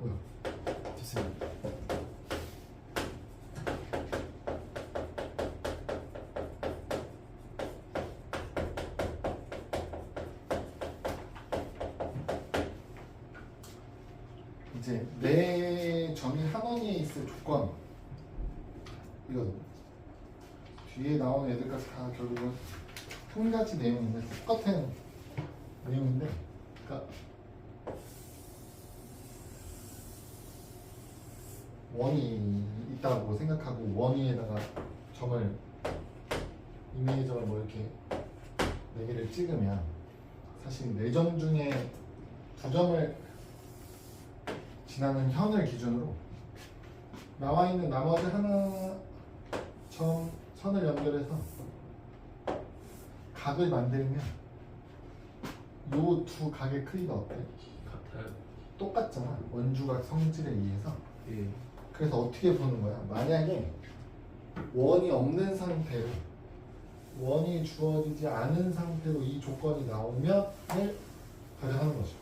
뭐야? 됐습니다. 이제 내 점이 한 원위에 있을 조건 이거 뒤에 나온 애들까지 다 결국은 한 가지 내용인데 똑같은 내용인데 그러니까 원이 있다고 생각하고 원위에다가 점을 이미지 점을 뭐 이렇게 4개를 찍으면 사실 4점 중에 2점을 지나는 현을 기준으로 나와 있는 나머지 하나 선을 연결해서 각을 만들면 요 두 각의 크기가 어때? 같아요. 똑같잖아. 원주각 성질에 의해서. 예. 그래서 어떻게 보는 거야? 만약에 원이 없는 상태로 원이 주어지지 않은 상태로 이 조건이 나오면을 가정하는 거죠.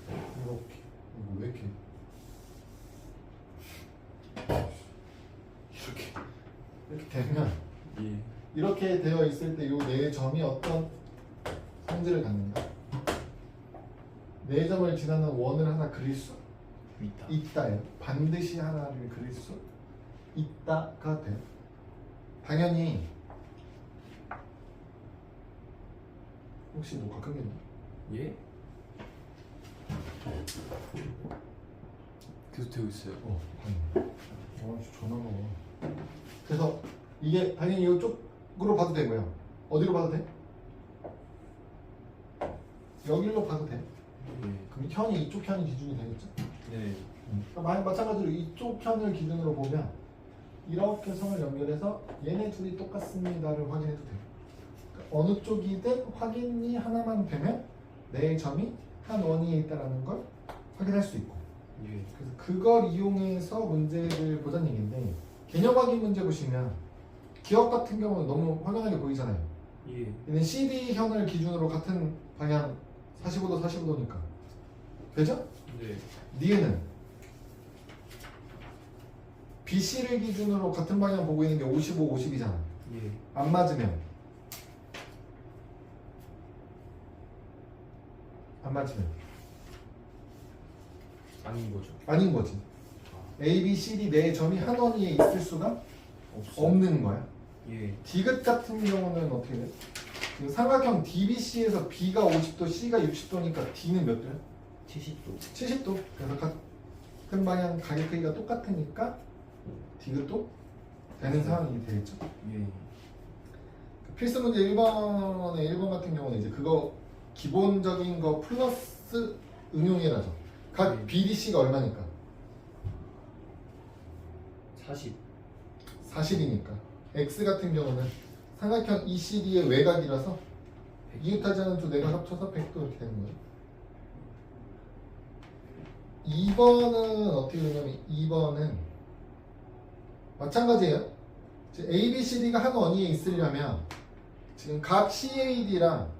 이렇게 이거 왜 이렇게 이렇게 되면 예. 이렇게 되어 있을 때 요 네 점이 어떤 성질을 갖는다? 네 점을 지나는 원을 하나 그릴 수 있다. 있다요. 반드시 하나를 그릴 수 있다가 돼요. 당연히 혹시 녹화 끄겠나? 예? 계속 되고 있어요. 전화가 와. 그래서 이게 당연히 이쪽으로 봐도 되고요. 어디로 봐도 돼? 여기로 봐도 돼. 예. 그럼 현이 이쪽 현이 기준이 되겠죠? 네. 그러니까 마찬가지로 이쪽 현을 기준으로 보면 이렇게 선을 연결해서 얘네 둘이 똑같습니다를 확인해도 돼요. 그러니까 어느 쪽이든 확인이 하나만 되면 내 점이 한 원위에 있다는 걸 확인할 수 있고. 예. 그래서 그걸 이용해서 문제를 보자는 얘기인데 개념 확인 문제 보시면 기억 같은 경우는 너무 확연하게 보이잖아요. 예. 얘는 CD현을 기준으로 같은 방향 45도 45도니까 되죠? 네. 니은은 BC를 기준으로 같은 방향 보고 있는 게 55, 50이잖아. 예. 안 맞으면 아닌 거죠. 아닌 거지. A, B, C, D 네 점이 한 원위에 있을 수가 없어요. 없는 거야. 예. 디귿 같은 경우는 어떻게 돼? 그 삼각형 DBC에서 B가 50도, C가 60도니까 D는 몇 도야? 70도. 70도. 그래서 같은 방향 각의 크기가 똑같으니까 디귿도 되는 상황이 되겠죠. 예. 필수 문제 1번의 1번 같은 경우는 이제 그거 기본적인 거 플러스 응용이라죠. 각 BDC가 얼마니까? 40. 40이니까. X 같은 경우는 삼각형 ECD의 외곽이라서 이웃하지 않은 두 내각 합쳐서 100도 이렇게 되는 거예요. 2번은 어떻게 되냐면 2번은 마찬가지예요. A, B, C, D가 한 원위에 있으려면 지금 각 CAD랑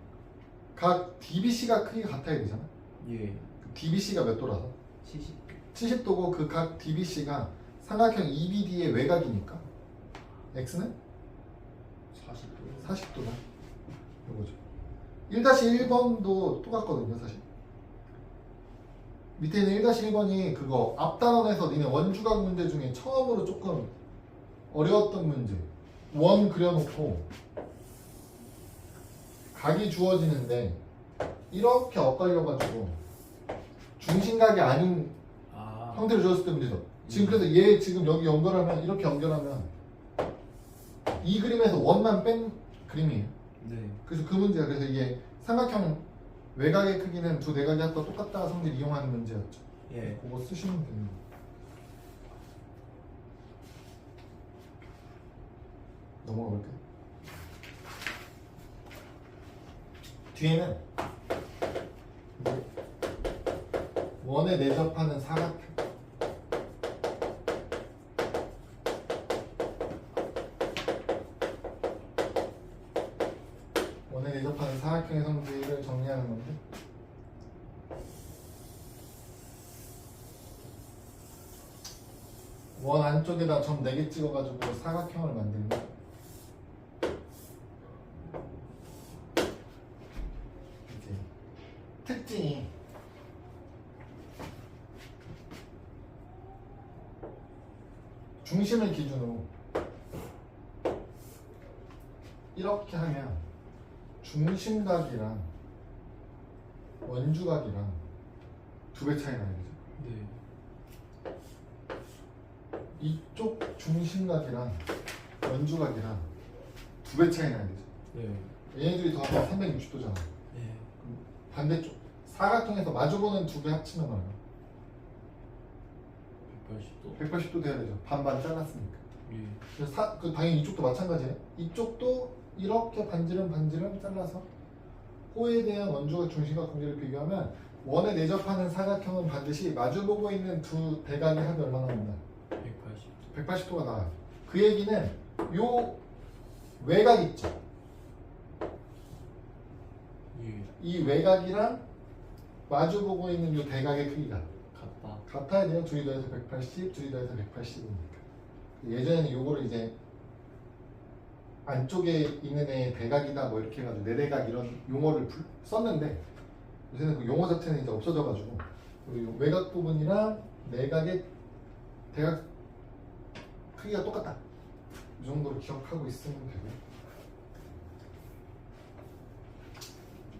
각 DBC가 크기가 같아야 되잖아. 예. DBC가 몇 도라서? 70. 70도고 그 각 DBC가 삼각형 EBD의 외곽이니까 X는 40도. 40도다. 이거죠. 1-1번도 똑같거든요, 사실. 밑에 있는 1-1번이 그거 앞단원에서 니네 원주각 문제 중에 처음으로 조금 어려웠던 문제. 원 그려놓고 각이 주어지는데 이렇게 엇갈려가지고 중심각이 아닌 아. 형태를 주었을 때 문제죠. 지금 그래서 얘 지금 여기 연결하면 이렇게 연결하면 이 그림에서 원만 뺀 그림이에요. 네. 그래서 그 문제야. 그래서 이게 삼각형 외곽의 크기는 두 내각이 합과 똑같다 성질 이용하는 문제였죠. 예. 그거 쓰시면 됩니다. 넘어가 볼게요. 뒤에는 이제 원에 내접하는 사각형. 원에 내접하는 사각형의 성질을 정리하는 건데 원 안쪽에다 점 4개 찍어가지고 사각형을 만들면 이제 특징이 중심을 기준으로 이렇게 하면 중심각이랑 원주각이랑 2배 차이 나야 되죠. 네. 이쪽 중심각이랑 원주각이랑 2배 차이 나야 되죠. 네. 얘네들이 더하면 360도잖아. 네. 반대쪽 사각형에서 마주보는 2개 합치면 얼마? 180도. 180도 돼야 되죠. 반반 잘랐으니까. 예. 그래서 당연히 이쪽도 마찬가지예요. 이쪽도 이렇게 반지름 잘라서 호에 대한 원주각 중심각 관계를 비교하면 원에 내접하는 사각형은 반드시 마주보고 있는 두 대각의 합이 얼마나 나옵니다. 180도. 180도가 나와요. 그 얘기는 요 외곽 있죠. 예. 이 외곽이랑 마주보고 있는 요 대각의 크기가 같다. 같아야 돼요. 둘이 더해서 180, 둘이 더해서 180이니까. 예전에는 요거를 이제 안쪽에 있는 애 대각이다 뭐 이렇게 해가지고 내대각 이런 용어를 썼는데 요새는 그 용어 자체는 이제 없어져가지고 우리 외곽 부분이랑 내각의 대각 크기가 똑같다. 이 정도로 기억하고 있으면 되고요.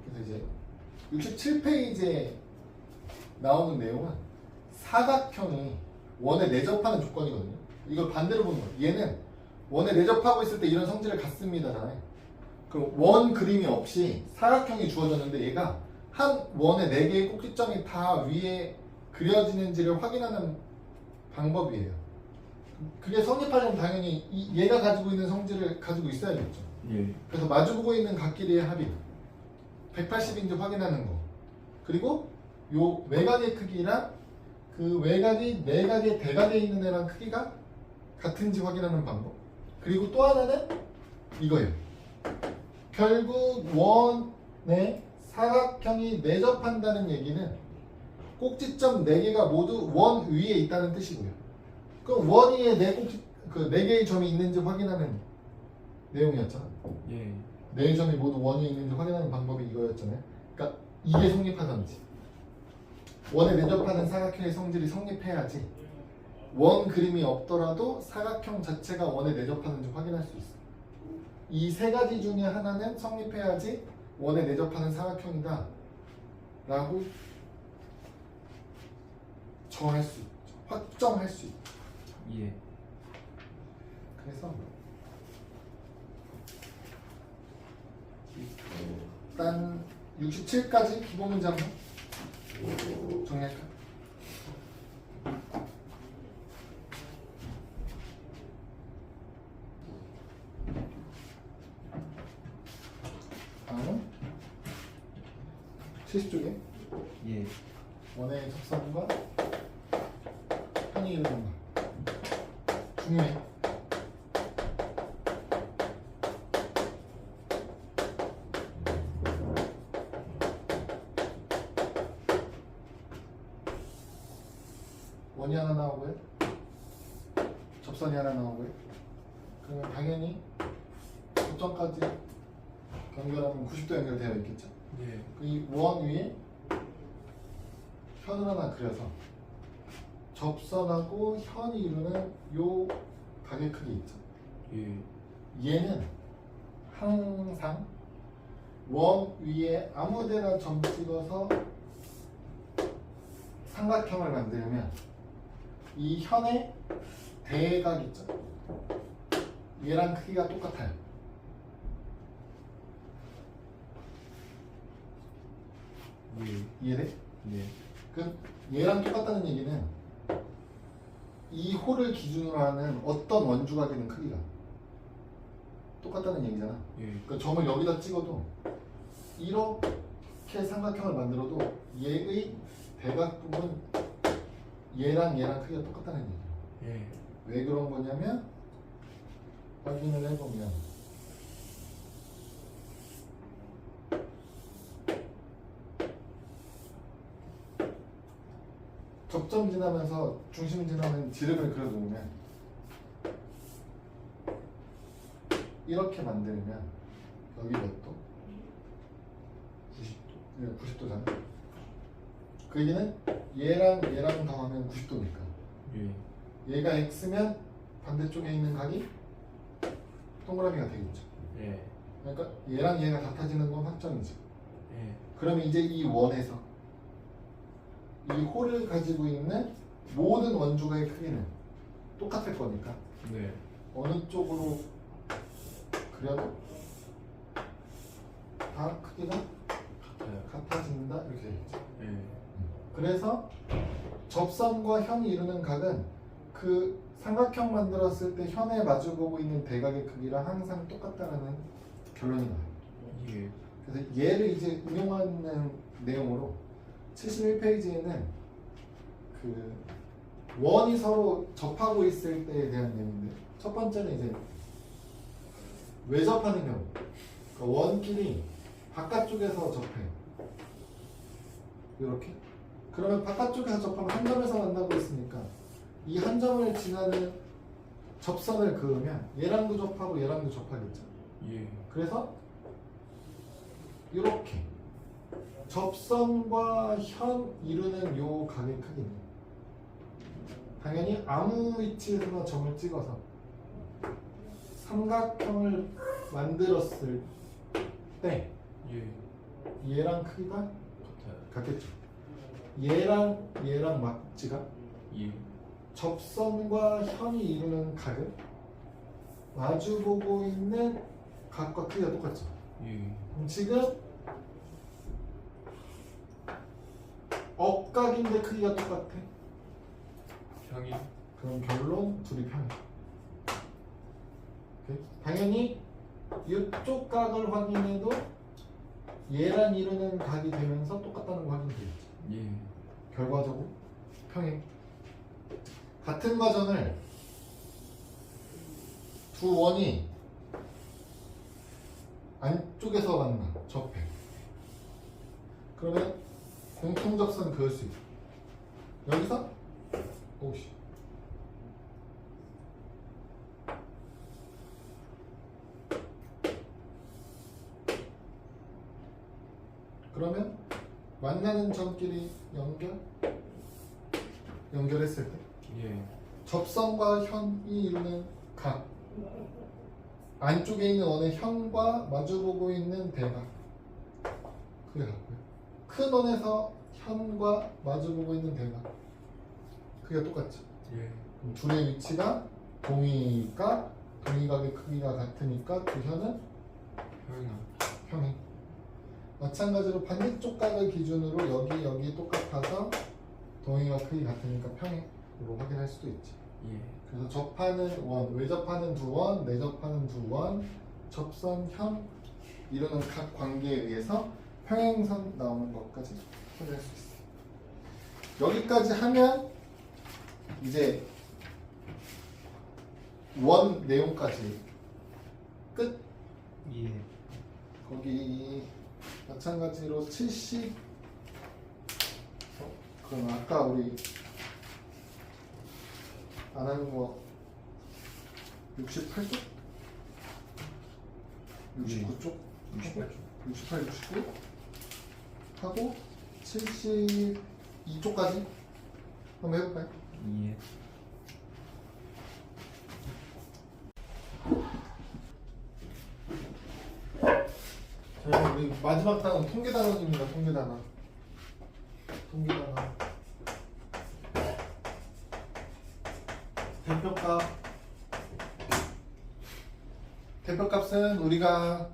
그래서 이제 67페이지에 나오는 내용은 사각형이 원에 내접하는 조건이거든요. 이걸 반대로 보는 거예요. 얘는 원에 내접하고 있을 때 이런 성질을 갖습니다잖아요. 그럼 원 그림이 없이 사각형이 주어졌는데 얘가 한 원에 4개의 꼭지점이 다 위에 그려지는지를 확인하는 방법이에요. 그게 성립하려면 당연히 얘가 가지고 있는 성질을 가지고 있어야겠죠. 예. 그래서 마주보고 있는 각끼리의 합이 180인지 확인하는 거. 그리고 요 외곽의 크기랑 그 외곽이 내각의 대각에 있는 애랑 크기가 같은지 확인하는 방법. 그리고 또 하나는 이거예요. 결국 원에 사각형이 내접한다는 얘기는 꼭지점 4개가 모두 원 위에 있다는 뜻이고요. 그럼 원 위에 4개의 점이 있는지 확인하는 내용이었잖아. 예. 4점이 모두 원 위에 있는지 확인하는 방법이 이거였잖아요. 그러니까 이게 성립하던지 원에 내접하는 사각형의 성질이 성립해야지 원 그림이 없더라도 사각형 자체가 원에 내접하는지 확인할 수 있어. 이 3가지 중에 하나는 성립해야지 원에 내접하는 사각형이다 라고 정할 수 있죠. 확정할 수 있죠. 예. 그래서 일단 67까지 기본 문제 한번 정리할까? 다음은 70쪽에 예. 원의 접선과 편의 이루는 거 중요해. 원이 하나 나오고요. 접선이 하나 나오고요. 그러면 당연히 접점까지 연결하면 90도 연결되어 있겠죠. 예. 이 원 위에 현을 하나 그려서 접선하고 현이 이루는 요 각의 크기 있죠. 예. 얘는 항상 원 위에 아무데나 점 찍어서 삼각형을 만들면 이 현의 대각 있죠. 얘랑 크기가 똑같아요. 예. 이해돼? 예. 그 얘랑 똑같다는 얘기는 이 호를 기준으로 하는 어떤 원주각이든 크기가 똑같다는 얘기잖아. 예. 그 점을 여기다 찍어도 이렇게 삼각형을 만들어도 얘의 대각 부분 얘랑 크기가 똑같다는 얘기예요. 예. 왜 그런 거냐면 확인을 해보면 접점 지나면서 중심 지나면 지름을 그려놓으면 이렇게 만들면 여기 몇 도? 90도. 네, 90도잖아. 그 얘기는 얘랑 더하면 90도니까. 예. 얘가 x면 반대쪽에 있는 각이 동그라미가 되겠죠. 예. 그러니까 얘랑 얘가 같아지는 건 확정이죠. 예. 그러면 이제 이 원에서 이 홀을 가지고 있는 모든 원주가의 크기는 똑같을 거니까 네. 어느 쪽으로 그려도 다 크기가 같아요. 같아진다 이렇게 되겠죠. 예. 그래서 접선과 현이 이루는 각은 그 삼각형 만들었을 때 현에 마주보고 있는 대각의 크기랑 항상 똑같다라는 결론이 나요. 예. 그래서 얘를 이제 응용하는 내용으로 71페이지에는 그 원이 서로 접하고 있을 때에 대한 내용인데 첫 번째는 이제 외접하는 경우 그러니까 원끼리 바깥쪽에서 접해요. 이렇게 그러면 바깥쪽에서 접하면 한 점에서 만나고 있으니까 이 한 점을 지나는 접선을 그으면 얘랑도 접하고 얘랑도 접하겠죠. 예. 그래서 이렇게 접선과 현 이루는 요 각의 크기는 당연히 아무 위치에서나 점을 찍어서 삼각형을 만들었을 때 예. 얘랑 크기가 같아요. 같겠죠. 얘랑 막지가 예. 접선과 현이 이루는 각은 마주보고 있는 각과 크기가 똑같죠. 예. 그럼 지금 억각인데 크기가 똑같아. 평이. 그럼 결론 둘이 평이야. 오케이? 당연히 이쪽 각을 확인해도 얘랑 이루는 각이 되면서 똑같다는 거 확인되겠죠. 예. 결과적으로 평행. 같은 과정을 두 원이 안쪽에서 만나 접해. 그러면 공통접선 그을 수 있어. 여기서 오씨. 그러면 만나는 점끼리 연결했을 때 예. 접선과 현이 이루는 각 안쪽에 있는 원의 현과 마주보고 있는 대각 그게 같고요. 큰 원에서 현과 마주보고 있는 대각 크기가 똑같죠. 예. 그럼 둘의 위치가 동의가 동의각의 크기가 같으니까 두 현은 평이 나. 평행. 마찬가지로 반대쪽 각을 기준으로 여기 똑같아서 동의각 크기 같으니까 평행으로 확인할 수도 있지. 예. 그래서 접하는 원, 외접하는 두 원, 내접하는 두 원, 접선, 현 이루는 각 관계에 의해서 평행선 나오는 것까지 확인할 수 있어요. 여기까지 하면 이제 원 내용까지 끝. 예. 거기 마찬가지로 70 그럼 아까 우리 안 하는 거 68쪽? 69쪽? 68쪽. 68, 69 하고 72쪽까지 한번 해볼까요? 예. 자, 우리 마지막 단원 통계 단원입니다. 통계 단원. 통계 단원. 대표값. 대표값은 우리가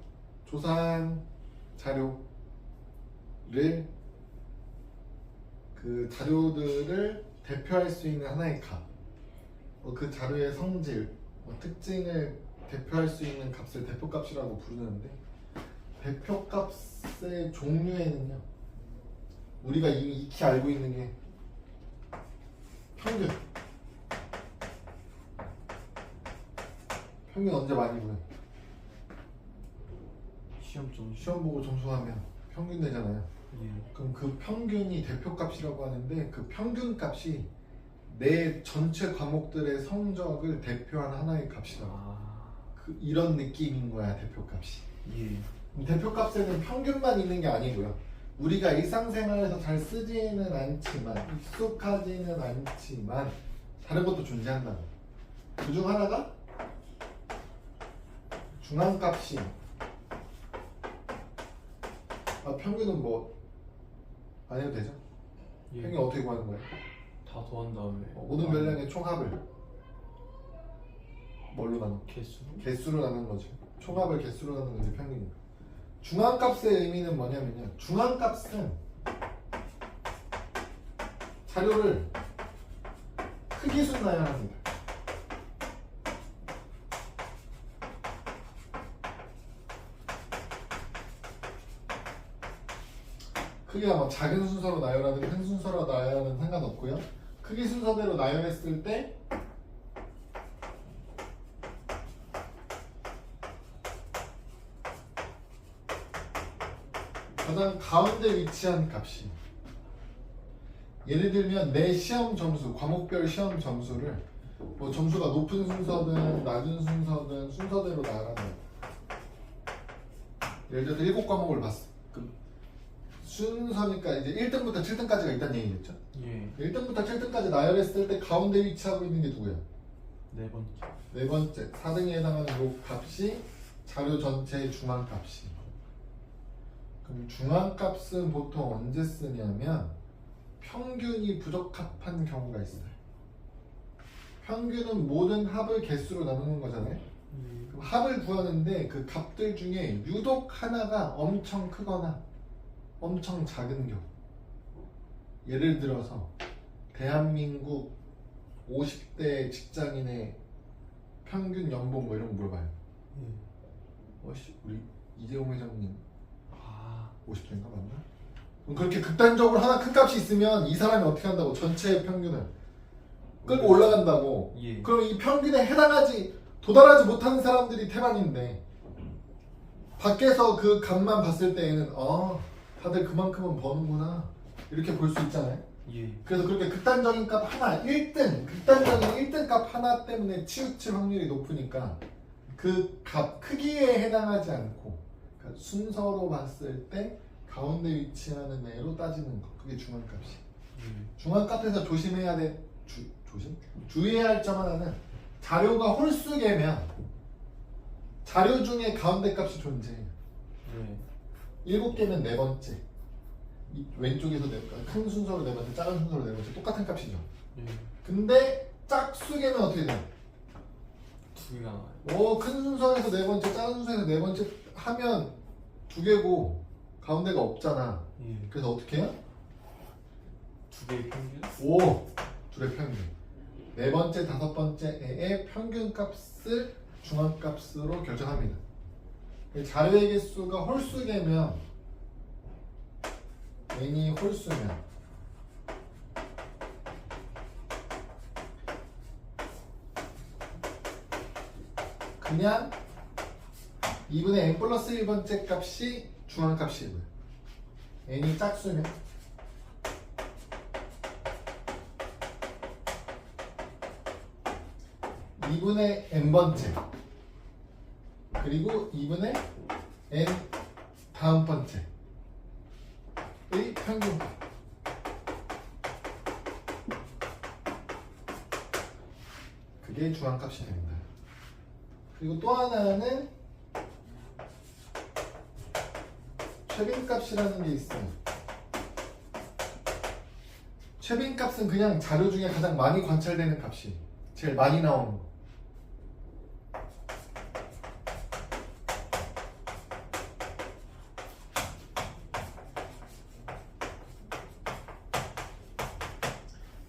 조사한 자료를 그 자료들을 대표할 수 있는 하나의 값. 그 자료의 성질, 특징을 대표할 수 있는 값을 대표값이라고 부르는데 대표값의 종류에는요 우리가 이미 익히 알고 있는 게 평균. 평균 언제 많이 보여? 시험 좀. 시험 보고 점수하면 평균 되잖아요. 예. 그럼 그 평균이 대표값이라고 하는데 그 평균값이 내 전체 과목들의 성적을 대표하는 하나의 값이라고. 아. 이런 느낌인 거야 대표값이. 예. 대표값에는 평균만 있는 게 아니고요. 우리가 일상생활에서 잘 쓰지는 않지만 익숙하지는 않지만 다른 것도 존재한다고. 그 중 하나가 중앙값이 평균은 뭐 안 해도 되죠? 예. 평균 어떻게 구하는 거예요? 다 더한 다음에 모든 별량의 총합을 뭘로 나눠? 개수. 개수로 나누는 거죠. 총합을 개수로 나누는 게 평균이에요. 중앙값의 의미는 뭐냐면요. 중앙값은 자료를 크기순 나열합니다. 크기가 뭐 작은 순서로 나열하든 큰 순서로 나열하든 상관없고요. 크기 순서대로 나열했을 때 가장 가운데 위치한 값이, 예를 들면 내 시험 점수, 과목별 시험 점수를 뭐 점수가 높은 순서든 낮은 순서든 순서대로 나열한다. 예를 들어서 7과목을 봤어. 그 순서니까 이제 1등부터 7등까지가 있다는 얘기겠죠? 예. 1등부터 7등까지 나열했을 때 가운데 위치하고 있는 게 누구야? 네 번째. 네 번째, 4등에 해당하는 요 값이 자료 전체의 중앙값이. 그럼 중앙값은 보통 언제 쓰냐면 평균이 부적합한 경우가 있어요. 평균은 모든 합을 개수로 나누는 거잖아요. 그럼 합을 구하는데 그 값들 중에 유독 하나가 엄청 크거나 엄청 작은 경우. 예를 들어서 대한민국 50대 직장인의 평균 연봉 뭐 이런 거 물어봐요. 예. 우리 이재용 회장님 아. 50대인가 맞나? 그럼 그렇게 극단적으로 하나 큰 값이 있으면 이 사람이 어떻게 한다고? 전체의 평균을 끌고 올라간다고. 예. 그럼 이 평균에 도달하지 못하는 사람들이 태반인데 밖에서 그 값만 봤을 때에는 다들 그만큼은 버는구나 이렇게 볼 수 있잖아요. 예. 그래서 그렇게 극단적인 값 하나, 극단적인 1등 값 하나 때문에 치우칠 확률이 높으니까 그 값 크기에 해당하지 않고 그러니까 순서로 봤을 때 가운데 위치하는 애로 따지는 거. 그게 중앙값이. 예. 중앙값에서 조심해야 돼. 주의해야 할 점 하나는 자료가 홀수개면 자료 중에 가운데 값이 존재해요. 예. 7개면 네 번째. 이 왼쪽에서 큰 순서로 네 번째, 작은 순서로 네 번째 똑같은 값이죠. 예. 근데 짝수개면 어떻게 돼요? 두 개가 나와요. 큰 순서에서 네 번째, 작은 순서에서 네 번째 하면 두 개고 가운데가 없잖아. 예. 그래서 어떻게 해요? 두 개의 평균? 둘의 평균. 네 번째, 다섯 번째의 평균 값을 중앙값으로 결정합니다. 자료의 개수가 홀수개면 n이 홀수면 그냥 2분의 n 플러스 1번째 값이 중앙값이고요. n이 짝수면 2분의 n번째 그리고 2분의 n 다음 번째의 평균값. 그게 중앙값이 됩니다. 그리고 또 하나는 최빈값이라는 게 있어요. 최빈값은 그냥 자료 중에 가장 많이 관찰되는 값이 제일 많이 나오는 거.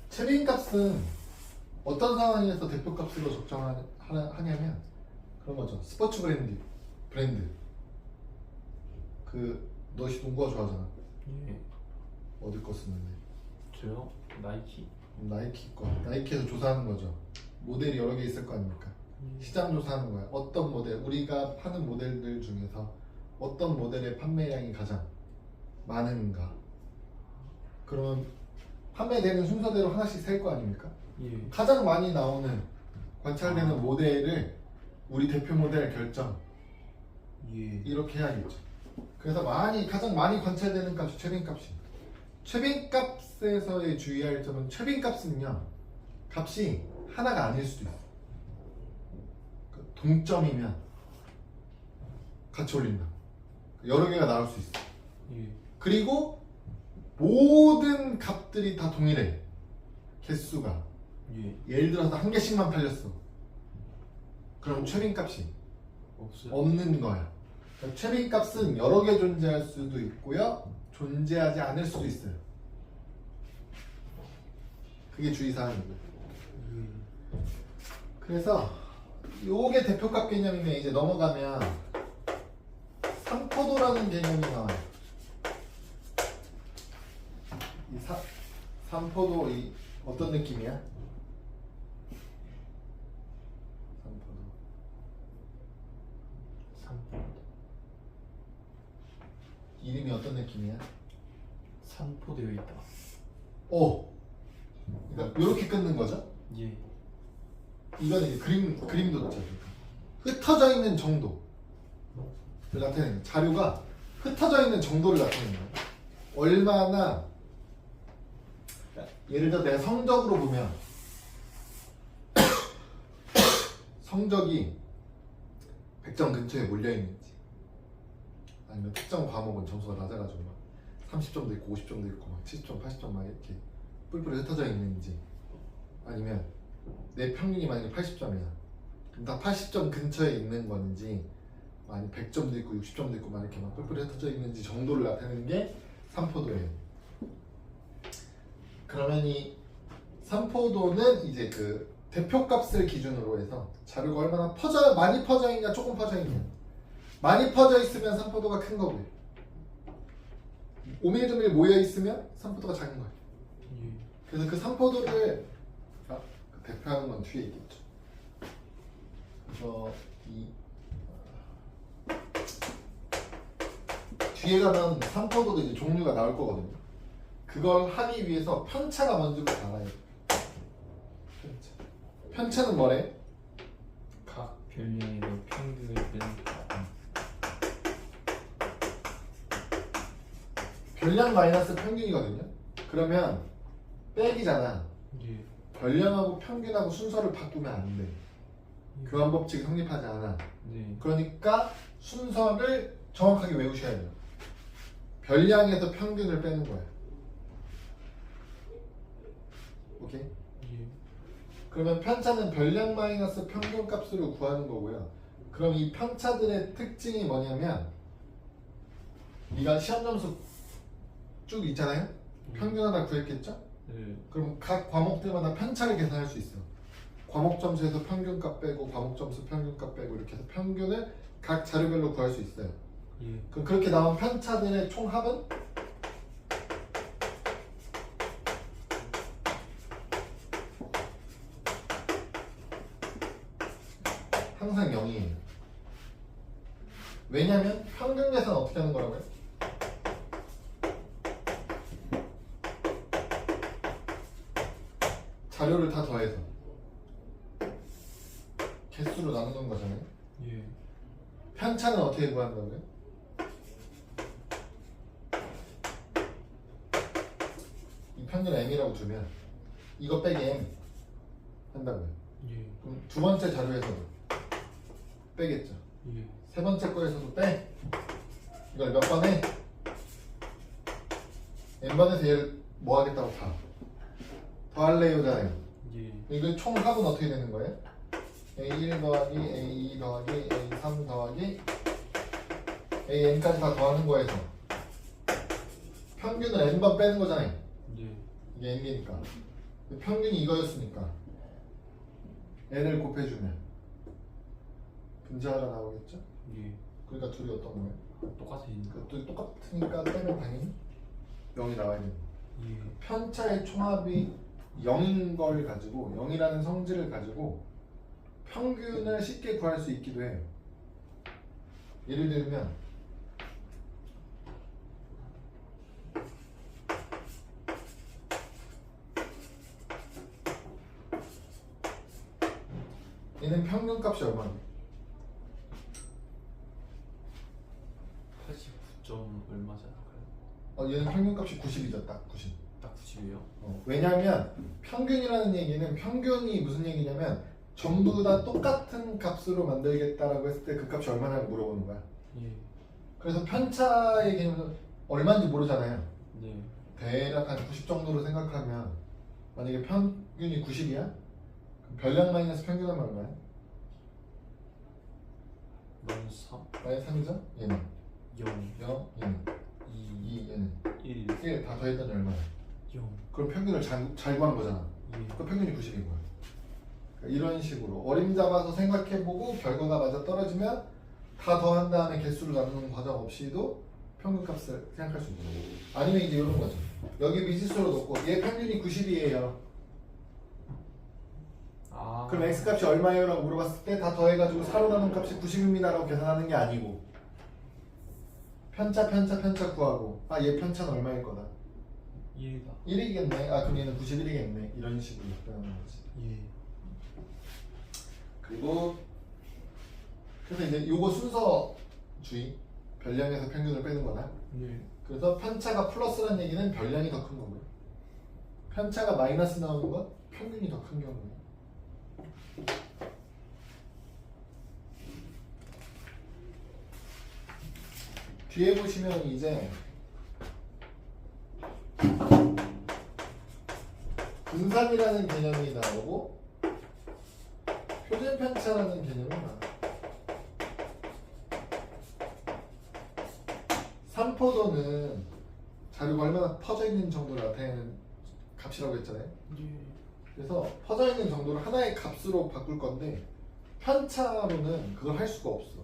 최빈값은 어떤 상황에서 대표값으로 적정하냐면 그런 거죠. 스포츠 브랜드. 너 농구가 좋아하잖아. 예. 어디 거 쓰는데? 저요? 나이키? 나이키 거. 나이키에서 조사하는 거죠. 모델이 여러 개 있을 거 아닙니까? 시장 조사하는 거야. 어떤 모델, 우리가 파는 모델들 중에서 어떤 모델의 판매량이 가장 많은가? 그러면 판매되는 순서대로 하나씩 셀 거 아닙니까? 예. 가장 많이 나오는 관찰되는 모델을 우리 대표 모델 결정 예. 이렇게 해야겠죠. 그래서 가장 많이 관찰되는 값이 최빈값입니다. 최빈값에서의 주의할 점은 최빈값은요 값이 하나가 아닐 수도 있어요. 동점이면 같이 올린다. 여러 개가 나올 수 있어. 예. 그리고 모든 값들이 다 동일해. 개수가. 예. 예를 들어서 한 개씩만 팔렸어. 그럼 최빈값이 없어요. 없는 거야. 그러니까 최빈값은 여러 개 존재할 수도 있고요. 존재하지 않을 수도 있어요. 그게 주의사항이고요. 그래서 요게 대표값 개념이면 이제 넘어가면 삼포도라는 개념이 나와요. 이 삼포도 이 어떤 느낌이야? 삼포도. 산포도. 이름이 어떤 느낌이야? 산포되어 있다. 오. 그러니까 이렇게 끊는 거죠? 예. 이거는 이제 그림도 있죠. 흩어져 있는 정도를 나타내는 거예요. 자료가 흩어져 있는 정도를 나타내는 거예요. 얼마나 예를 들어 내가 성적으로 보면 성적이 100점 근처에 몰려 있는지 아니면 특정 과목은 점수가 낮아가지고 막 30점도 있고 50점도 있고 막 70점, 80점 막 이렇게 뿔뿔이 흩어져 있는지 아니면 내 평균이 만약에 80점이야 그럼 다 80점 근처에 있는 건지 아니 100점도 있고 60점도 있고 막 이렇게 막 뿔뿔이 흩어져 있는지 정도를 나타내는 게 삼포도예요. 그러면 이 삼포도는 이제 그 대표값을 기준으로 해서 자료가 얼마나 많이 퍼져 있냐 조금 퍼져 있냐 많이 퍼져 있으면 삼포도가 큰 거고요. 오밀조밀 모여 있으면 삼포도가 작은 거예요. 예. 그래서 그 삼포도를 대표하는 건 뒤에 있겠죠. 그래서 이 뒤에 가면 삼포도도 이제 종류가 나올 거거든요. 그걸 하기 위해서 편차가 먼저 나와요. 편차는 뭐래? 각 별량에서 평균을 빼는 별량 마이너스 평균이거든요. 그러면 빼기잖아. 예. 별량하고 평균하고 순서를 바꾸면 안 돼. 교환 법칙이 성립하지 않아. 네. 그러니까 순서를 정확하게 외우셔야 돼요. 별량에서 평균을 빼는 거야. 오케이? 예. 그러면 편차는 별량 마이너스 평균 값으로 구하는 거고요. 그럼 이 편차들의 특징이 뭐냐면 네가 시험 점수 쭉 있잖아요. 평균 하나 구했겠죠? 네. 그럼 각 과목들마다 편차를 계산할 수 있어. 과목 점수에서 평균값 빼고 과목 점수 평균값 빼고 이렇게 해서 평균을 각 자료별로 구할 수 있어요. 예. 그럼 그렇게 나온 편차들의 총합은 항상 0이에요. 왜냐면 평균 계산 어떻게 하는 거라고요? 자료를 다 더해서 개수로 나누는 거잖아요. 예. 편차는 어떻게 구한다고요? 이 평균 m이라고 두면 이거 빼기 m 한다고요. 예. 그럼 두 번째 자료에서도 빼겠죠. 예. 세 번째 거에서도 빼. 이걸 몇 번 해? n번에서 얘를 뭐 하겠다고 다 더할래요잖아요. 예. 이거 총합은 어떻게 되는 거예요? A1 더하기 A2 더하기 A3 더하기 AN까지 다 더하는 거에서 평균을 n번 빼는 거잖아요. 예. 이게 n이니까 평균이 이거였으니까 n을 곱해주면 분자가 나오겠죠? 예. 그러니까 둘이 어떤 거예요? 똑같으니까. 둘이 똑같으니까 빼면 당연히 0이 나와야 되는 거예요. 예. 편차의 총합이 0인 걸 가지고 0이라는 성질을 가지고 평균을 쉽게 구할 수 있기도 해요. 예를 들면 얘는 평균값이 얼마냐? 89점 얼마잖아. 얘는 평균값이 90이죠. 딱 90. 딱 90이에요. 왜냐하면 평균이라는 얘기는 평균이 무슨 얘기냐면 전부 다 똑같은 값으로 만들겠다라고 했을 때 그 값이 얼마냐고 물어보는 거야. 예. 그래서 편차의 개념은 얼마인지 모르잖아요. 네. 대략 한 90 정도로 생각하면 만약에 평균이 90이야? 그럼 별량 마이너스 평균하면 얼마야? 마이너스 3, 마이너스 3이죠? 얘는 0, 0, 얘는 2, 2, 얘는 1, 1 다 더했더니 얼마야? 0. 그럼 평균을 잘 구한 거잖아. 예. 그 평균이 90인 거야. 그러니까 이런 식으로 어림잡아서 생각해보고 결과가 맞아 떨어지면 다 더한 다음에 개수를 나누는 과정 없이도 평균값을 생각할 수 있는 거고. 아니면 이제 이런 거죠. 여기 미지수로 놓고 얘 평균이 90이에요. 아. 그럼 x값이 얼마예요? 라고 물어봤을 때 다 더해가지고 4로 나눈 값이 90입니다 라고 계산하는 게 아니고 편차 구하고 얘 편차는 얼마일 거다? 1이다. 1이겠네. 그럼 얘는 91이겠네. 이런 식으로 표현하는 거지. 예. 그리고 그래서 이제 요거 순서주의 별량에서 평균을 빼는 거다. 네. 그래서 편차가 플러스라는 얘기는 별량이 더 큰 거고요. 편차가 마이너스 나오는 건 평균이 더 큰 경우예요. 뒤에 보시면 이제 분산이라는 개념이 나오고 표준 편차라는 개념이 나와요. 산포도는 자료가 얼마나 퍼져 있는 정도를 나타내는 값이라고 했잖아요. 예. 그래서 퍼져 있는 정도를 하나의 값으로 바꿀 건데 편차로는 그걸 할 수가 없어.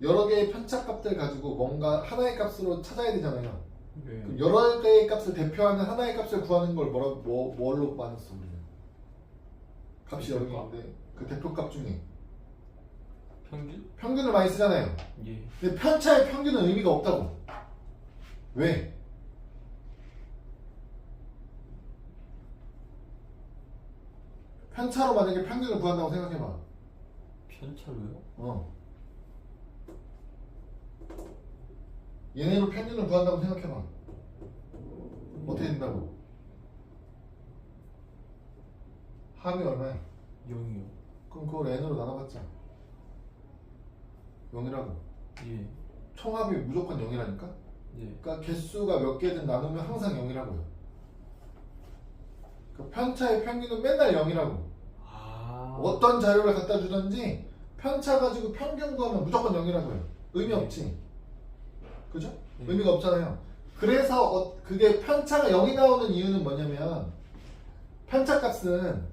여러 개의 편차 값들 가지고 뭔가 하나의 값으로 찾아야 되잖아요. 네. 그럼 여러 개의 값을 대표하는 하나의 값을 구하는 걸 뭘로 많이 써 우리는? 값이 여러 개 있는데 그 대표값 중에 평균? 평균을 많이 쓰잖아요. 예. 근데 편차의 평균은 의미가 없다고. 왜? 편차로 만약에 평균을 구한다고 생각해봐. 편차로요? 얘네로 평균을 구한다고 생각해봐. 어떻게 된다고? 합이 얼마야? 0이요. 그럼 그걸 n으로 나눠봤자 0이라고. 예. 총합이 무조건 0이라니까? 예. 그러니까 개수가 몇 개든 나누면 항상 0이라고요. 그 편차의 평균은 맨날 0이라고. 아. 어떤 자료를 갖다 주든지 편차 가지고 평균 구하면 무조건 0이라고요. 의미 없지. 그죠? 네. 의미가 없잖아요. 그래서 그게 편차가 0이 나오는 이유는 뭐냐면 편차 값은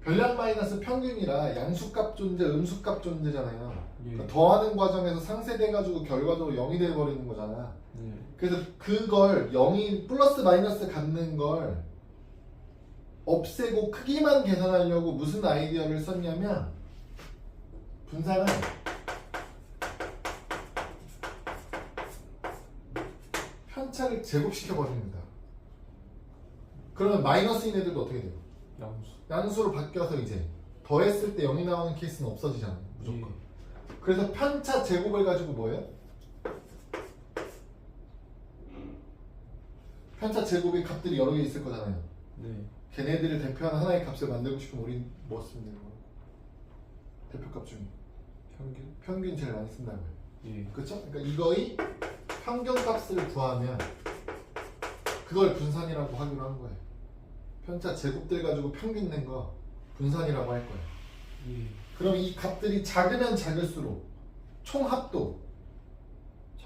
별량 마이너스 평균이라 양수값 존재, 음수값 존재잖아요. 예. 그러니까 더하는 과정에서 상쇄돼가지고 결과적으로 0이 돼버리는 거잖아. 네. 그래서 그걸 0이 플러스 마이너스 갖는 걸 없애고 크기만 계산하려고 무슨 아이디어를 썼냐면 분산은 편차를 제곱시켜 버립니다. 그러면 마이너스인 애들도 어떻게 돼요? 양수. 양수로 바뀌어서 이제 더했을 때 0이 나오는 케이스는 없어지잖아요. 무조건. 예. 그래서 편차 제곱을 가지고 뭐예요? 편차 제곱의 값들이 여러 개 있을 거잖아요. 네. 걔네들을 대표하는 하나의 값을 만들고 싶으면 우린 뭐 쓰면 되는 거예요? 대표값 중에 평균? 평균 제일 많이 쓴다고요. 예. 그렇죠? 그러니까 이거의 평균값을 구하면 그걸 분산이라고 하기로 한 거예요. 편차 제곱들 가지고 평균 낸 거 분산이라고 할 거예요. 예. 그럼 이 값들이 작으면 작을수록 총합도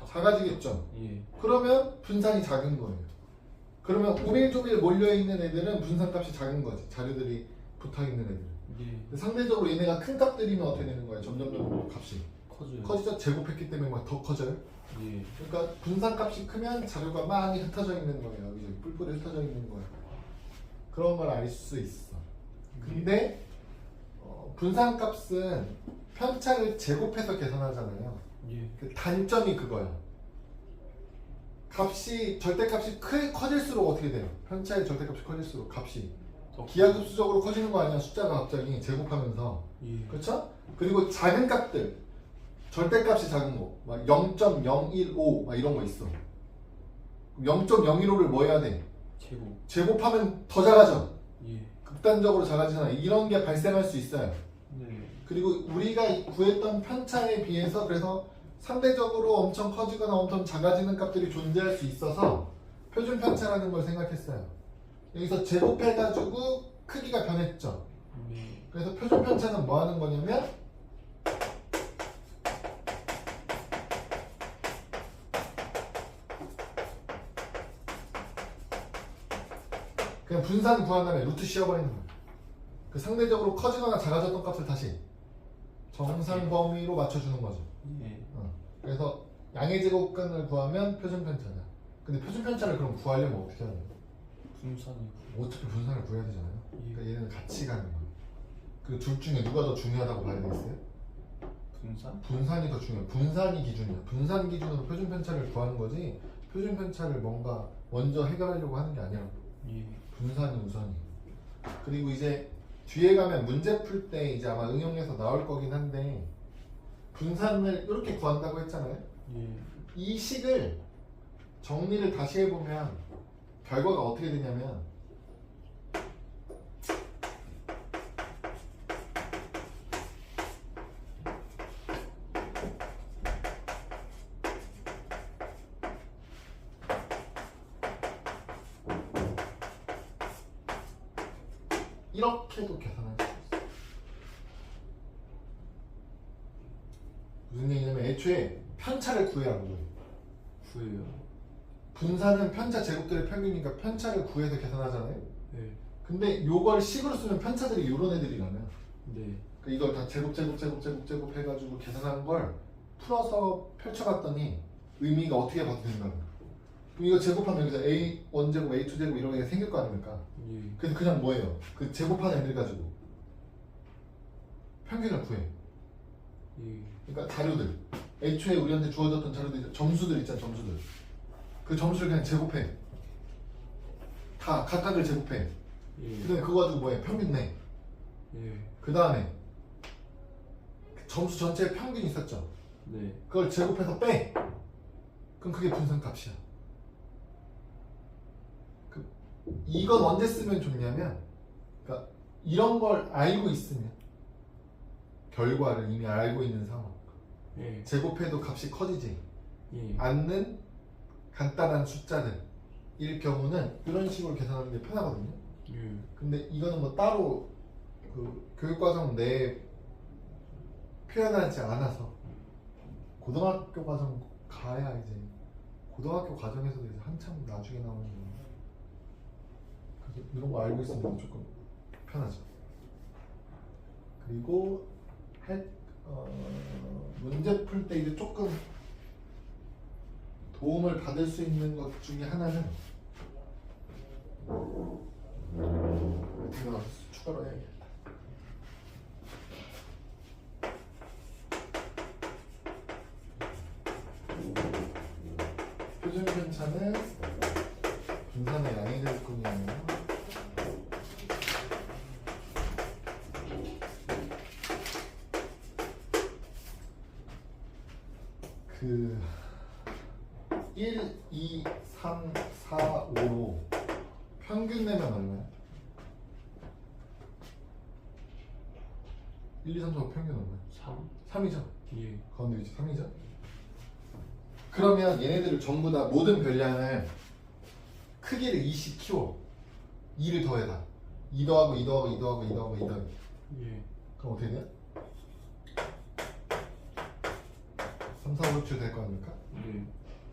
작아지겠죠. 예. 그러면 분산이 작은 거예요. 그러면 오밀조밀 몰려있는 애들은 분산값이 작은 거지. 자료들이 붙어있는 애들은. 예. 상대적으로 얘네가 큰 값들이면 어떻게 되는 거예요? 점점 값이 커져요. 커지죠? 제곱했기 때문에 막 더 커져요. 예. 그러니까 분산값이 크면 자료가 많이 흩어져 있는 거예요. 여기 뿔뿔이 흩어져 있는 거예요. 그런 걸 알 수 있어. 근데 분산값은 편차를 제곱해서 계산하잖아요. 예. 그 단점이 그거야. 값이 절대값이 커질수록 어떻게 돼요? 편차의 절대값이 커질수록 값이 기하급수적으로 커지는 거 아니야? 숫자가 갑자기 제곱하면서. 예. 그렇죠? 그리고 작은 값들, 절대값이 작은 거, 막 0.015 막 이런 거 있어. 0.015를 뭐 해야 돼? 제곱. 제곱하면 더 작아져. 예. 극단적으로 작아지잖아. 이런 게 발생할 수 있어요. 네. 그리고 우리가 구했던 편차에 비해서 그래서 상대적으로 엄청 커지거나 엄청 작아지는 값들이 존재할 수 있어서 표준 편차라는 걸 생각했어요. 여기서 제곱해가지고 크기가 변했죠. 네. 그래서 표준 편차는 뭐 하는 거냐면 그냥 분산 구한 다음에 루트 씌워버리는 거예요. 그 상대적으로 커지거나 작아졌던 값을 다시 정상 범위로 맞춰주는 거죠. 예. 그래서 양의 제곱근을 구하면 표준 편차냐. 근데 표준 편차를 그럼 구하려면 어떻게 하냐? 분산이고. 어차피 분산을 구해야 되잖아요. 예. 그러니까 얘는 같이 가는 거예요. 그 둘 중에 누가 더 중요하다고 봐야 되겠어요? 분산? 분산이 더 중요해요. 분산이 기준이야. 분산 기준으로 표준 편차를 구하는 거지 표준 편차를 뭔가 먼저 해결하려고 하는 게 아니라 예. 분산이 우선이에요. 그리고 이제 뒤에 가면 문제 풀 때 이제 아마 응용에서 나올 거긴 한데 분산을 이렇게 구한다고 했잖아요. 예. 이 식을 정리를 다시 해보면 결과가 어떻게 되냐면 이렇게도 계산할 수 있어요. 무슨 얘기냐면 애초에 편차를 구해라는 거예요. 구해요. 분산은 편차 제곱들의 평균이니까 편차를 구해서 계산하잖아요. 네. 근데 요걸 식으로 쓰면 편차들이 요런 애들이라면 네. 이걸 다 제곱 해가지고 계산한 걸 풀어서 펼쳐봤더니 의미가 어떻게 봐도 된다는 거예요. 그럼 이거 제곱하면 여기서 A 1제곱, A 2제곱 이런 게 생길 거 아닙니까? 예. 그래서 그냥 뭐예요? 그 제곱한 애들 가지고 평균을 구해. 예. 그러니까 자료들 애초에 우리한테 주어졌던 자료들 점수들 있잖아. 점수들 그 점수를 그냥 제곱해. 다 각각을 제곱해. 예. 그 다음에 그거 가지고 뭐해? 평균 내. 예. 그 다음에 점수 전체에 평균이 있었죠. 네. 그걸 제곱해서 빼. 그럼 그게 분산값이야. 이건 언제 쓰면 좋냐면, 그러니까 이런 걸 알고 있으면 결과를 이미 알고 있는 상황. 예. 제곱해도 값이 커지지 예. 않는 간단한 숫자들일 경우는 이런 식으로 계산하는 게 편하거든요. 예. 근데 이거는 뭐 따로 그 교육과정 내에 표현하지 않아서 고등학교 과정 가야 이제 고등학교 과정에서도 이제 한참 나중에 나오는 거. 그래서 이런 거 알고 있으면 조금 편하죠. 그리고 문제 풀 때 이제 조금 도움을 받을 수 있는 것 중에 하나는 제가 추가로 해야겠다. 표준 편차는 분산의 양이 될 뿐이에요. 그 1, 2, 3, 4, 5로 평균 내면 얼마야? 1, 2, 3, 4, 5 평균 얼마야? 3? 3이죠? 예. 가운데 위치 3이죠? 그러면 얘네들을 전부 다 모든 별량을 크기를 2씩 키워. 2를 더해다. 2 더하고 2 더하고 2 더하고 2 더하고 2 더하고. 예. 그럼 어떻게 돼요? 3, 4, 5, 6주 될 거 아닙니까? 네.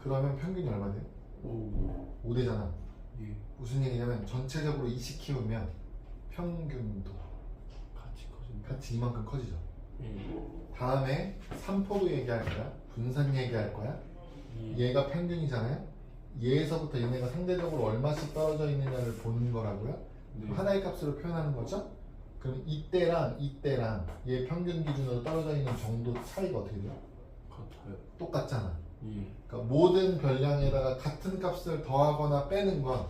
그러면 평균이 얼마 돼요? 5. 5대잖아. 예. 무슨 얘기냐면 전체적으로 2씩 키우면 평균도 같이 커진다. 같이 이만큼 커지죠. 예. 다음에 3포도 얘기할 거야. 분산 얘기할 거야. 예. 얘가 평균이잖아요. 얘에서부터 얘네가 상대적으로 얼마씩 떨어져 있느냐를 보는 거라고요. 네. 하나의 값으로 표현하는 거죠. 그럼 이때랑 이때랑 얘 평균 기준으로 떨어져 있는 정도 차이가 어떻게 돼요? 같아요. 똑같잖아. 예. 그러니까 모든 별량에다가 같은 값을 더하거나 빼는 건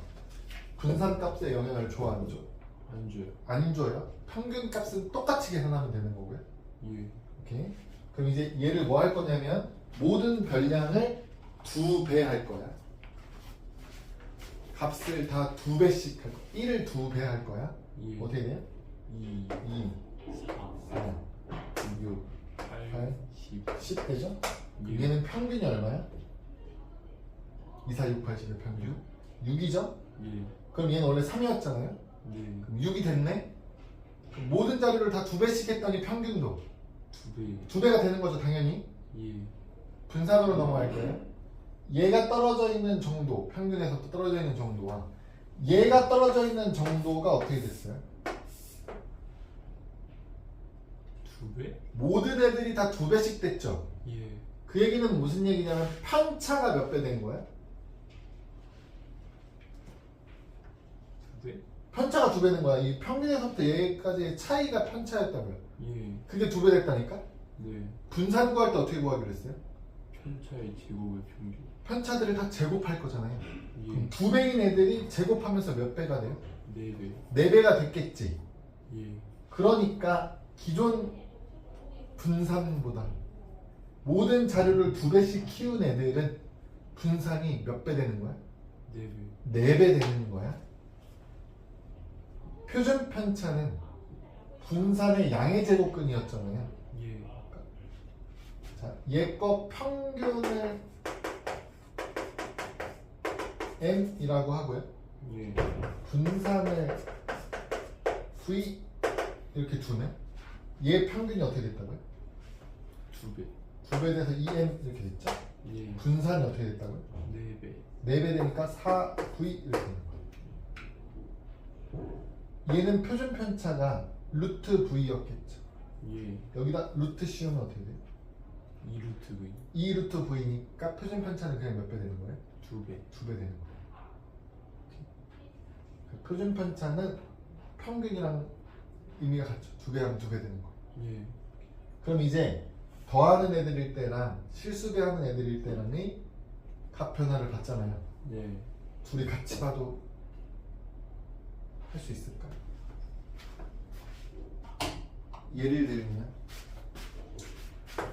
분산 값의 영향을 줘 안 줘? 안 줘요. 안 줘요. 평균 값은 똑같이 계산하면 되는 거고요. 예. 오케이. 그럼 이제 얘를 뭐 할 거냐면 모든 별량을 2배 할 거야. 값을 다 2배씩 할 거야. 1을 2배 할 거야. 예. 어떻게 돼요? 2, 2, 4, 4, 6, 8, 8, 10. 10 되죠? 예. 얘는 평균이 얼마야? 2, 4, 6, 8, 10의 평균 6이죠? 예. 그럼 얘는 원래 3이었잖아요? 네. 그럼 6이 됐네? 그럼 모든 자료를 다 2배씩 했더니 평균도 2배. 2배가 되는 거죠 당연히. 예. 분산으로 넘어갈게요. 얘가 떨어져 있는 정도, 평균에서 떨어져 있는 정도와 얘가 떨어져 있는 정도가 어떻게 됐어요? 2배? 모든 애들이 다 2배씩 됐죠? 예. 그 얘기는 무슨 얘기냐면 편차가 몇 배 된 거야? 2배? 편차가 2배 된 거야. 이 평균에서부터 얘까지의 차이가 편차였다고요. 예. 그게 2배 됐다니까? 네. 분산 구할 때 어떻게 구하기로 했어요? 편차의 제곱의 평균. 편차들을 다 제곱할 거잖아요. 예. 그럼 2배인 애들이 제곱하면서 몇 배가 돼요? 4배. 4배가 됐겠지. 예. 그러니까 기존 분산보다 모든 자료를 2배씩 키운 애들은 분산이 몇 배 되는 거야? 4배. 4배 되는 거야. 표준 편차는 분산의 양의 제곱근이었잖아요. 예. 자, 얘 거 평균을 m이라고 하고요. 예. 분산을 v 이렇게 두면 얘 평균이 어떻게 됐다고요? 2배. 2배 돼서 2m 이렇게 됐죠? 예. 분산이 어떻게 됐다고요? 4배. 4배 되니까 4v 이렇게 되는 거예요. 얘는 표준 편차가 루트 v였겠죠. 예. 여기다 루트 씌우면 어떻게 돼요? 2루트 V. 2 루트 v니까 표준 편차는 그냥 몇 배 되는 거예요? 2배. 2배 되는 거예요. 표준 편차는 평균이랑 의미가 같죠. 2배하면 2배 되는 거. 예. 그럼 이제 더하는 애들일 때랑 실수배하는 애들일 때랑의 값 변화를 봤잖아요. 예. 둘이 같이 봐도 할 수 있을까? 예를 들면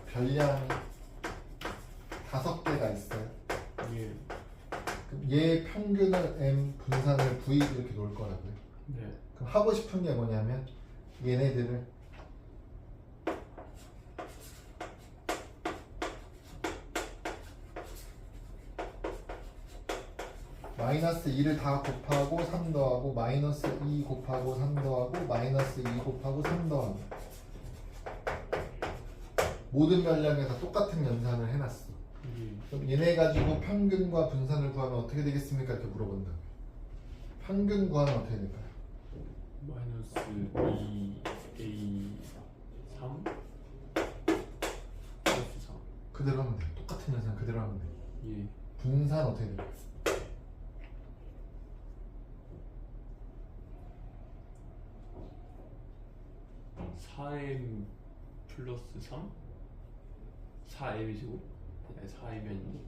별량이 5개가 있어요. 예. 그럼 얘 평균을 m 분산을 v 이렇게 놓을 거라고요. 네. 그럼 하고 싶은 게 뭐냐면 얘네들을 마이너스 2를 다 곱하고 3 더하고 마이너스 2 곱하고 3 더하고 마이너스 2 곱하고 3 더하고 모든 별량에서 똑같은 연산을 해놨어. 예. 그럼 얘네 가지고 평균과 분산을 구하면 어떻게 되겠습니까? 이렇게 물어본다. 평균 구하면 어떻게 될까요? 마이너스 2A 3 플러스 3. 그대로 하면 돼. 똑같은 연산 그대로 하면 돼. 예. 분산 어떻게 될까요? 4M 플러스 3? 4M 제곱? 아니 4M이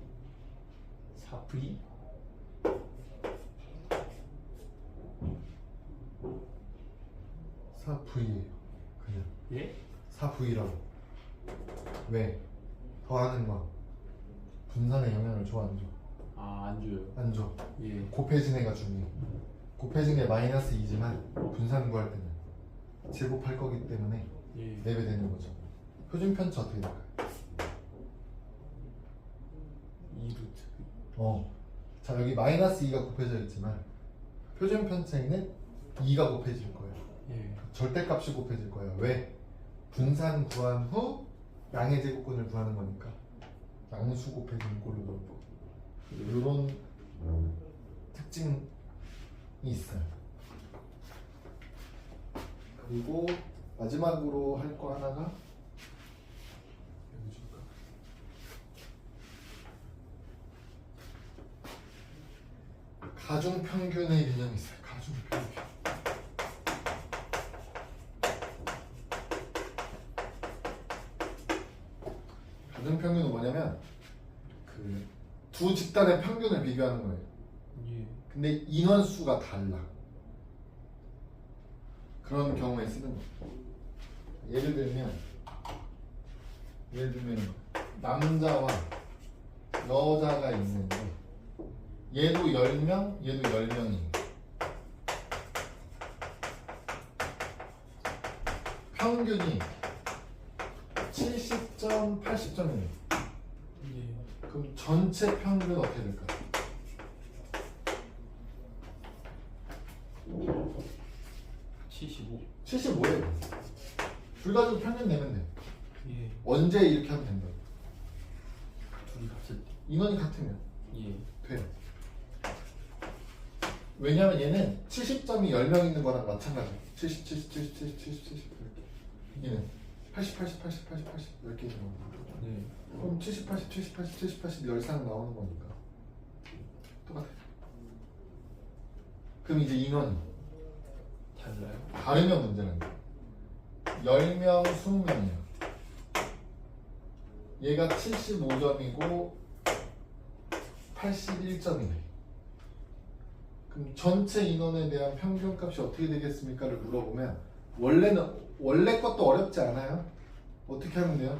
4V? 4V예요. 그냥 예? 4V라고. 왜? 더하는 거 분산에 영향을 줘 안 줘? 아, 안 줘요. 안 줘. 예. 곱해진 애가 중요해. 곱해진 게 마이너스 2지만 분산 구할 때는 제곱할 거기 때문에 예. 4배 되는 거죠. 표준 편차 어떻게 될까요? 2루트 V. 자 여기 마이너스 2가 곱해져 있지만 표준 편차에는 2가 곱해질 거예요. 예. 절대값이 곱해질 거예요. 왜? 분산 구한 후 양의 제곱근을 구하는 거니까 양수 곱해지는 꼴로 보는 거. 이런 특징이 있어요. 그리고 마지막으로 할 거 하나가 여기 줄까? 가중 평균의 개념이 있어요. 가중 평균. 가중 평균은 뭐냐면 그 두 집단의 평균을 비교하는 거예요. 예. 근데 인원수가 달라. 그런 경우에 쓰는 거. 예를 들면 남자와 여자가 있는데 얘도 10명, 얘도 10명이에요. 평균이 70점, 80점이에요. 예. 그럼 전체 평균은 어떻게 될까? 75. 75예요. 둘 가지고 평균 내면 돼. 예. 언제 이렇게 하면 된다고? 둘이 같을 때. 인원이 같으면 예. 돼요. 왜냐면 얘는 70점이 10명 있는 거랑 마찬가지야. 70, 70, 70, 70, 70, 70 이렇게. 얘는 80, 80, 80, 80, 80 이렇게 있는 거. 네. 그럼 70, 80, 70, 80, 70, 80 10상 나오는 거니까 똑같아. 그럼 이제 인원이 달라요? 다르면 문제라는 거야. 10명, 20명이야. 얘가 75점이고 81점이네. 그럼 전체 인원에 대한 평균값이 어떻게 되겠습니까를 물어보면 원래 것도 어렵지 않아요. 어떻게 하면 돼요?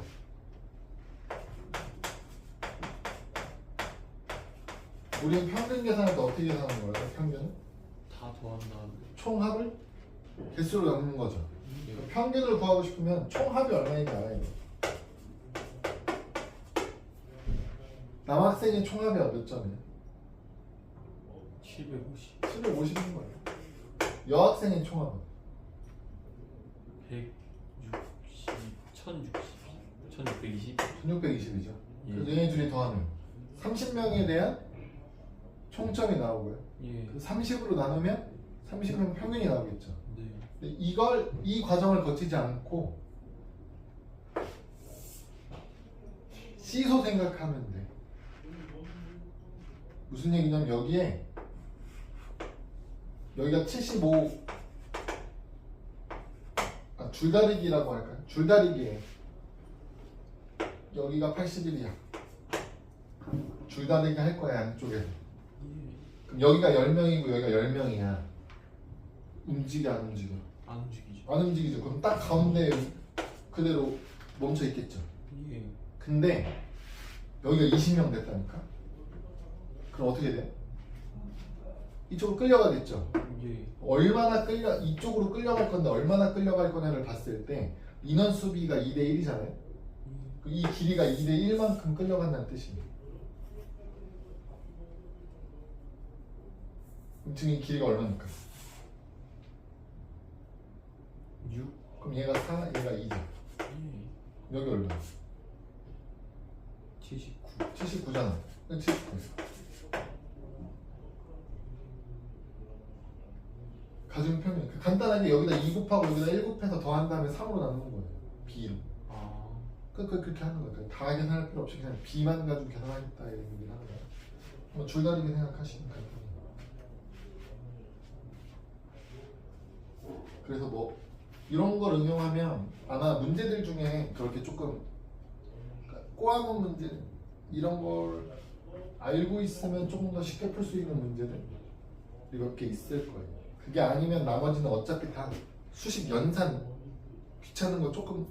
우리는 평균 계산할 때 어떻게 계산하는 거예요? 평균은? 다 더한 다음에. 총합을 개수로 나누는 거죠. 예. 평균을 구하고 싶으면 총합이 얼마인지 알아야 돼. 남학생의 총합이 몇 점이에요? 750. 750인 거예요. 여학생의 총합은? 160. 1060. 1620. 1620이죠. 예. 그래서 얘네 둘이 더하면 30명에 대한 총점이 나오고요. 예. 30으로 나누면 30명 평균이 나오겠죠. 네. 근데 이 과정을 거치지 않고 시소 생각하면 돼. 무슨 얘기냐면 여기가 75 줄다리기라고 할까요? 줄다리기에 여기가 81이야. 줄다리기 할 거야 안쪽에서. 예. 그럼 여기가 10명이고 여기가 10명이야. 움직여 안 움직여? 안 움직이죠. 안 움직이죠. 그럼 딱 가운데 그대로 멈춰 있겠죠. 예. 근데 여기가 20명 됐다니까? 그럼 어떻게 돼? 이쪽으로 끌려가겠죠. 예. 얼마나 이쪽으로 끌려갈 건데 얼마나 끌려갈 거냐를 봤을 때 인원 수비가 2대 1이잖아요. 이 길이가 2대 1만큼 끌려간다는 뜻입니다. 그럼 지금 이 길이가 얼마니까? 6. 그럼 얘가 4, 얘가 2죠. 예. 여기 얼마? 79. 79잖아. 79. 가중 평균. 간단하게 여기다 2 곱하고 여기다 1 곱해서 더한 다음에 3으로 나누는 거예요. B로. 아. 그렇게 하는 거예요. 다 계산할 필요 없이 그냥 B만 가지고 계산하겠다 이런 얘기를 하는 거예요. 뭐 줄다리기 생각하시면 간단해요. 그래서 뭐 이런 걸 응용하면 아마 문제들 중에 그렇게 조금 꼬아놓은 문제 이런 걸 알고 있으면 조금 더 쉽게 풀 수 있는 문제들 이렇게 있을 거예요. 그게 아니면 나머지는 어차피 다 수식 연산 귀찮은 거 조금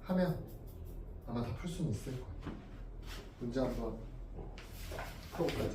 하면 아마 다 풀 수는 있을 거예요. 문제 한번 풀어볼까요?